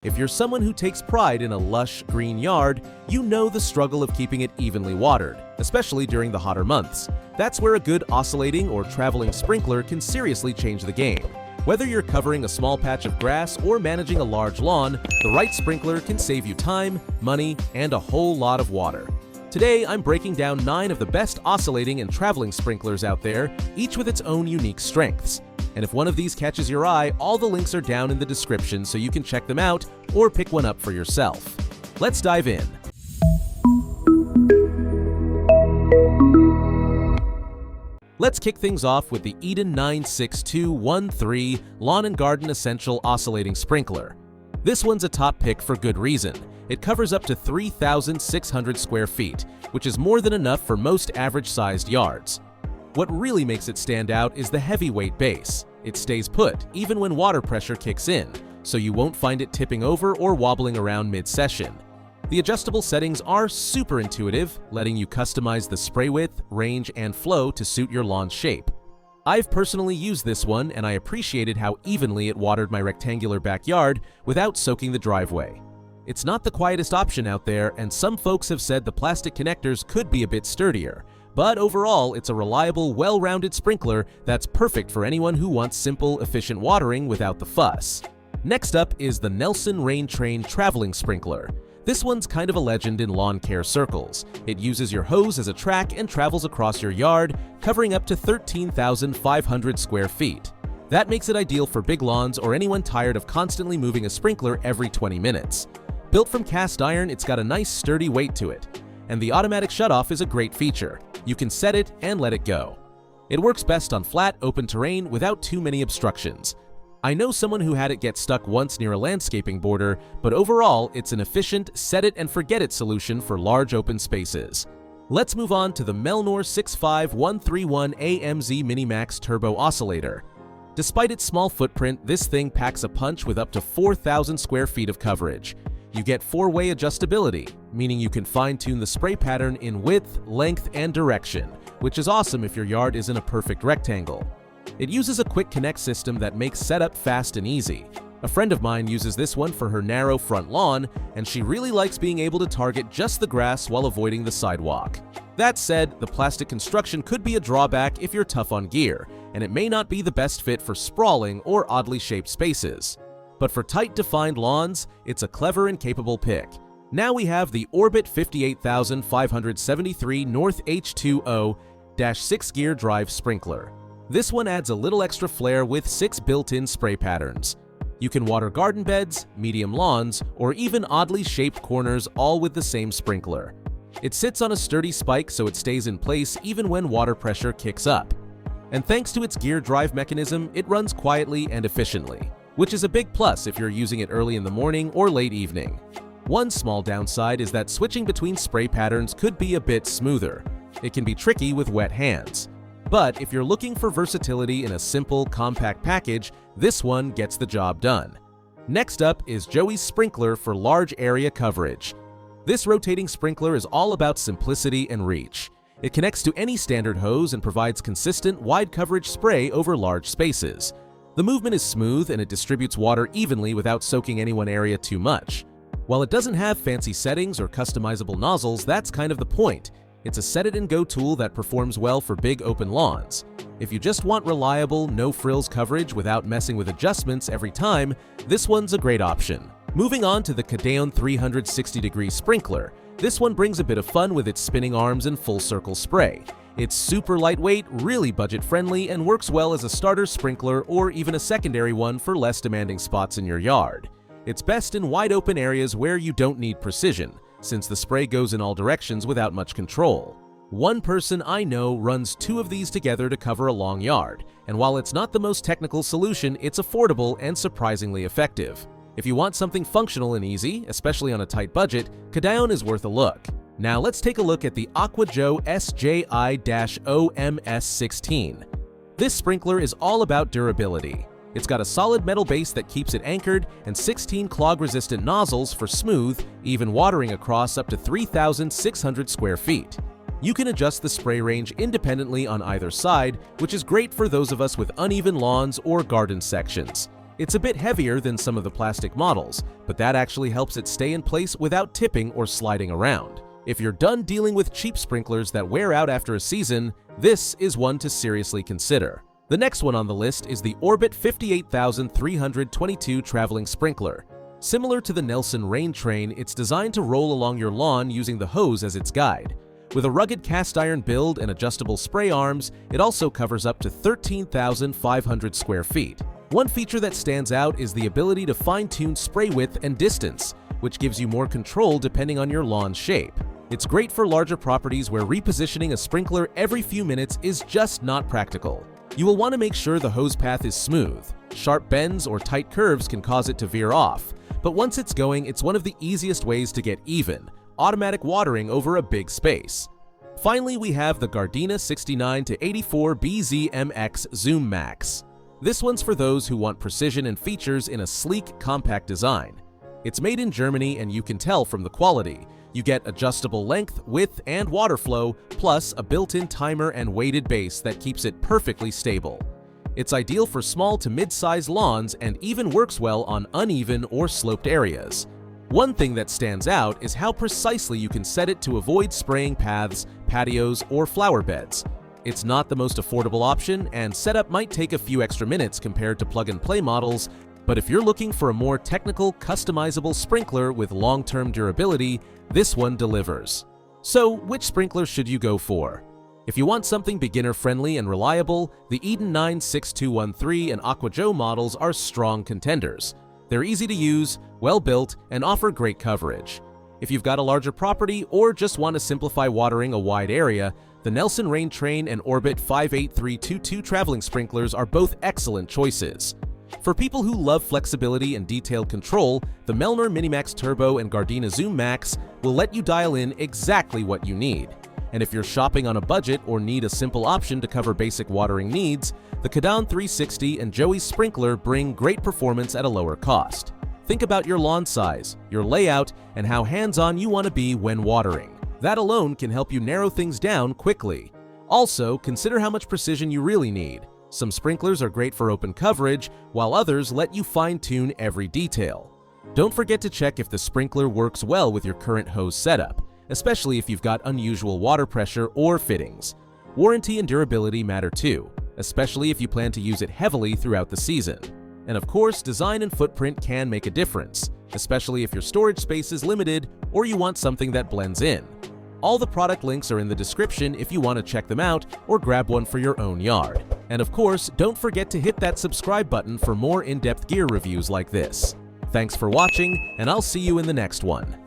If you're someone who takes pride in a lush, green yard, you know the struggle of keeping it evenly watered, especially during the hotter months. That's where a good oscillating or traveling sprinkler can seriously change the game. Whether you're covering a small patch of grass or managing a large lawn, the right sprinkler can save you time, money, and a whole lot of water. Today, I'm breaking down 9 of the best oscillating and traveling sprinklers out there, each with its own unique strengths. And if one of these catches your eye, all the links are down in the description so you can check them out or pick one up for yourself. Let's dive in. Let's kick things off with the Eden 96213 Lawn and Garden Essential Oscillating Sprinkler. This one's a top pick for good reason. It covers up to 3,600 square feet, which is more than enough for most average-sized yards. What really makes it stand out is the heavyweight base. It stays put, even when water pressure kicks in, so you won't find it tipping over or wobbling around mid-session. The adjustable settings are super intuitive, letting you customize the spray width, range, and flow to suit your lawn's shape. I've personally used this one, and I appreciated how evenly it watered my rectangular backyard without soaking the driveway. It's not the quietest option out there, and some folks have said the plastic connectors could be a bit sturdier. But overall, it's a reliable, well-rounded sprinkler that's perfect for anyone who wants simple, efficient watering without the fuss. Next up is the Nelson Rain Train Traveling Sprinkler. This one's kind of a legend in lawn care circles. It uses your hose as a track and travels across your yard, covering up to 13,500 square feet. That makes it ideal for big lawns or anyone tired of constantly moving a sprinkler every 20 minutes. Built from cast iron, it's got a nice sturdy weight to it. And the automatic shutoff is a great feature. You can set it and let it go. It works best on flat, open terrain without too many obstructions. I know someone who had it get stuck once near a landscaping border, but overall, it's an efficient set-it-and-forget-it solution for large open spaces. Let's move on to the Melnour 65131 AMZ Minimax Turbo Oscillator. Despite its small footprint, this thing packs a punch with up to 4,000 square feet of coverage. You get 4-way adjustability, meaning you can fine-tune the spray pattern in width, length, and direction, which is awesome if your yard isn't a perfect rectangle. It uses a quick connect system that makes setup fast and easy. A friend of mine uses this one for her narrow front lawn, and she really likes being able to target just the grass while avoiding the sidewalk. That said, the plastic construction could be a drawback if you're tough on gear, and it may not be the best fit for sprawling or oddly shaped spaces. But for tight, defined lawns, it's a clever and capable pick. Now we have the Orbit 58573 North H2O 6-gear drive sprinkler. This one adds a little extra flair with 6 built-in spray patterns. You can water garden beds, medium lawns, or even oddly shaped corners, all with the same sprinkler. It sits on a sturdy spike so it stays in place even when water pressure kicks up. And thanks to its gear drive mechanism, it runs quietly and efficiently, which is a big plus if you're using it early in the morning or late evening. One small downside is that switching between spray patterns could be a bit smoother. It can be tricky with wet hands. But if you're looking for versatility in a simple, compact package, this one gets the job done. Next up is Joey's sprinkler for large area coverage. This rotating sprinkler is all about simplicity and reach. It connects to any standard hose and provides consistent, wide coverage spray over large spaces. The movement is smooth and it distributes water evenly without soaking any one area too much. While it doesn't have fancy settings or customizable nozzles, that's kind of the point. It's a set-it-and-go tool that performs well for big open lawns. If you just want reliable, no-frills coverage without messing with adjustments every time, this one's a great option. Moving on to the Gardina 360-degree sprinkler. This one brings a bit of fun with its spinning arms and full-circle spray. It's super lightweight, really budget-friendly, and works well as a starter sprinkler or even a secondary one for less demanding spots in your yard. It's best in wide-open areas where you don't need precision, since the spray goes in all directions without much control. One person I know runs 2 of these together to cover a long yard, and while it's not the most technical solution, it's affordable and surprisingly effective. If you want something functional and easy, especially on a tight budget, Gardina is worth a look. Now let's take a look at the Aqua Joe SJI-OMS16. This sprinkler is all about durability. It's got a solid metal base that keeps it anchored and 16 clog-resistant nozzles for smooth, even watering across up to 3,600 square feet. You can adjust the spray range independently on either side, which is great for those of us with uneven lawns or garden sections. It's a bit heavier than some of the plastic models, but that actually helps it stay in place without tipping or sliding around. If you're done dealing with cheap sprinklers that wear out after a season, this is one to seriously consider. The next one on the list is the Orbit 58322 Traveling Sprinkler. Similar to the Nelson Rain Train, it's designed to roll along your lawn using the hose as its guide. With a rugged cast iron build and adjustable spray arms, it also covers up to 13,500 square feet. One feature that stands out is the ability to fine-tune spray width and distance, which gives you more control depending on your lawn's shape. It's great for larger properties where repositioning a sprinkler every few minutes is just not practical. You will want to make sure the hose path is smooth. Sharp bends or tight curves can cause it to veer off, but once it's going, it's one of the easiest ways to get even, automatic watering over a big space. Finally, we have the Gardina 69-84 BZMX Zoom Max. This one's for those who want precision and features in a sleek, compact design. It's made in Germany and you can tell from the quality. You get adjustable length, width, and water flow, plus a built-in timer and weighted base that keeps it perfectly stable. It's ideal for small to mid-sized lawns and even works well on uneven or sloped areas. One thing that stands out is how precisely you can set it to avoid spraying paths, patios, or flower beds. It's not the most affordable option, and setup might take a few extra minutes compared to plug-and-play models, but if you're looking for a more technical, customizable sprinkler with long-term durability, this one delivers. So, which sprinkler should you go for? If you want something beginner-friendly and reliable, the Eden 96213 and Aqua Joe models are strong contenders. They're easy to use, well-built, and offer great coverage. If you've got a larger property or just want to simplify watering a wide area, the Nelson Rain Train and Orbit 58322 traveling sprinklers are both excellent choices. For people who love flexibility and detailed control, the Melnour Minimax Turbo and Gardina Zoom Max will let you dial in exactly what you need. And if you're shopping on a budget or need a simple option to cover basic watering needs, the Kadan 360 and Joey's Sprinkler bring great performance at a lower cost. Think about your lawn size, your layout, and how hands-on you want to be when watering. That alone can help you narrow things down quickly. Also, consider how much precision you really need. Some sprinklers are great for open coverage, while others let you fine-tune every detail. Don't forget to check if the sprinkler works well with your current hose setup, especially if you've got unusual water pressure or fittings. Warranty and durability matter too, especially if you plan to use it heavily throughout the season. And of course, design and footprint can make a difference, especially if your storage space is limited or you want something that blends in. All the product links are in the description if you want to check them out or grab one for your own yard. And of course, don't forget to hit that subscribe button for more in-depth gear reviews like this. Thanks for watching, and I'll see you in the next one.